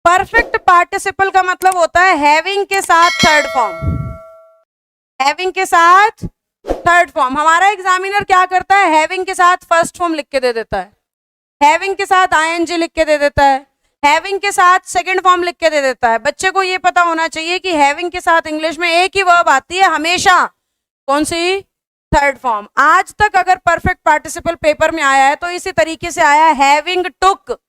Perfect participle का मतलब होता है हैविंग के साथ थर्ड फॉर्म। हैविंग के साथ थर्ड फॉर्म। हमारा एग्जामिनर क्या करता है, हैविंग के साथ फर्स्ट फॉर्म लिख के दे देता है, हैविंग के साथ आईएनजी लिख के दे देता है, हैविंग के साथ सेकंड फॉर्म लिख के दे देता है। बच्चे को ये पता होना चाहिए कि हैविंग के साथ इंग्लिश में एक ही वर्ब आती है हमेशा, कौन सी, थर्ड फॉर्म। आज तक अगर परफेक्ट पार्टिसिपल पेपर में आया है तो इसी तरीके से आया है, हैविंग टुक,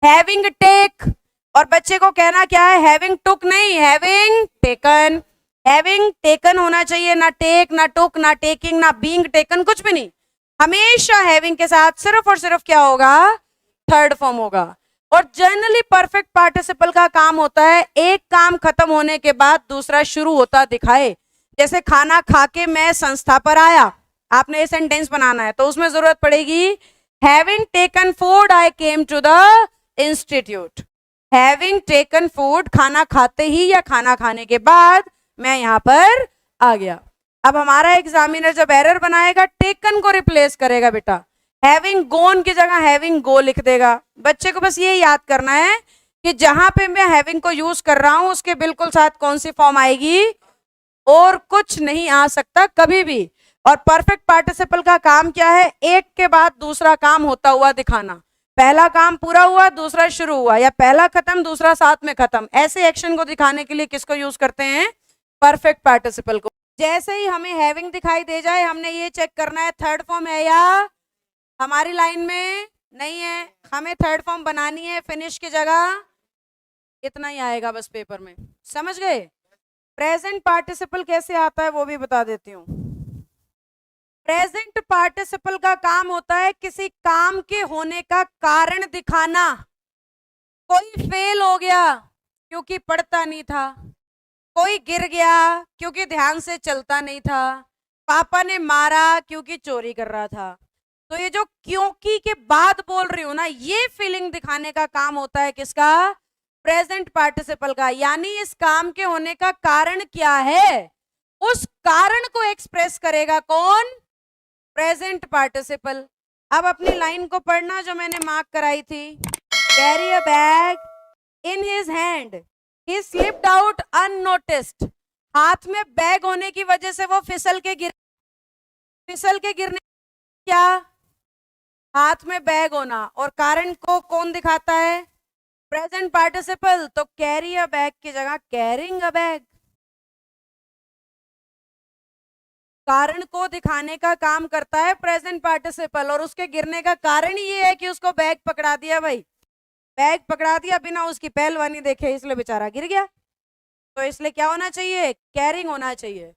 हैविंग टेक, और बच्चे को कहना क्या है, हैविंग टुक नहीं, हैविंग टेकन। हैविंग टेकन होना चाहिए, ना टेक, ना टुक, ना टेकिंग, ना बीइंग टेकन, कुछ भी नहीं। हमेशा हैविंग के साथ सिर्फ और सिर्फ क्या होगा, थर्ड फॉर्म होगा। और जनरली परफेक्ट पार्टिसिपल का काम होता है एक काम खत्म होने के बाद दूसरा शुरू होता दिखाए। जैसे खाना खा के मैं संस्था पर आया, आपने ये सेंटेंस बनाना है तो उसमें जरूरत पड़ेगी having taken food I came to the institute. Having taken food, खाना खाते ही या खाना खाने के बाद मैं यहाँ पर आ गया। अब हमारा एग्जामिनर जब एरर बनाएगा टेकन को रिप्लेस करेगा बेटा, हैविंग गोन की जगह हैविंग गो लिख देगा। बच्चे को बस ये याद करना है कि जहां पे मैं हैविंग को यूज कर रहा हूं उसके बिल्कुल साथ कौन सी फॉर्म आएगी, और कुछ नहीं आ सकता कभी भी। और परफेक्ट पार्टिसिपल का काम क्या है, एक के बाद दूसरा काम होता हुआ दिखाना। पहला काम पूरा हुआ, दूसरा शुरू हुआ, या पहला खत्म दूसरा साथ में खत्म। ऐसे एक्शन को दिखाने के लिए किसको यूज करते हैं, परफेक्ट पार्टिसिपल को। जैसे ही हमें हैविंग दिखाई दे जाए हमने ये चेक करना है थर्ड फॉर्म है या हमारी लाइन में नहीं है, हमें थर्ड फॉर्म बनानी है फिनिश की जगह। इतना ही आएगा बस पेपर में, समझ गए। प्रेजेंट पार्टिसिपल कैसे आता है वो भी बता देती हूँ। प्रेजेंट पार्टिसिपल का काम होता है किसी काम के होने का कारण दिखाना। कोई फेल हो गया क्योंकि पढ़ता नहीं था, कोई गिर गया क्योंकि ध्यान से चलता नहीं था, पापा ने मारा क्योंकि चोरी कर रहा था। तो ये जो क्योंकि के बाद बोल रही हूं ना, ये फीलिंग दिखाने का काम होता है किसका, प्रेजेंट पार्टिसिपल का। यानी इस काम के होने का कारण क्या है, उस कारण को एक्सप्रेस करेगा कौन, प्रेजेंट पार्टिसिपल। अब अपनी लाइन को पढ़ना जो मैंने मार्क कराई थी, carry a bag in his hand he slipped out unnoticed. हाथ में बैग होने की वजह से वो फिसल के गिरने, क्या, हाथ में बैग होना, और कारण को कौन दिखाता है, प्रेजेंट पार्टिसिपल। तो कैरी अ बैग की जगह कैरिंग अ बैग। कारण को दिखाने का काम करता है प्रेजेंट पार्टिसिपल, और उसके गिरने का कारण ये है कि उसको बैग पकड़ा दिया भाई, बैग पकड़ा दिया बिना उसकी पहलवानी देखे, इसलिए बेचारा गिर गया। तो इसलिए क्या होना चाहिए, कैरिंग होना चाहिए।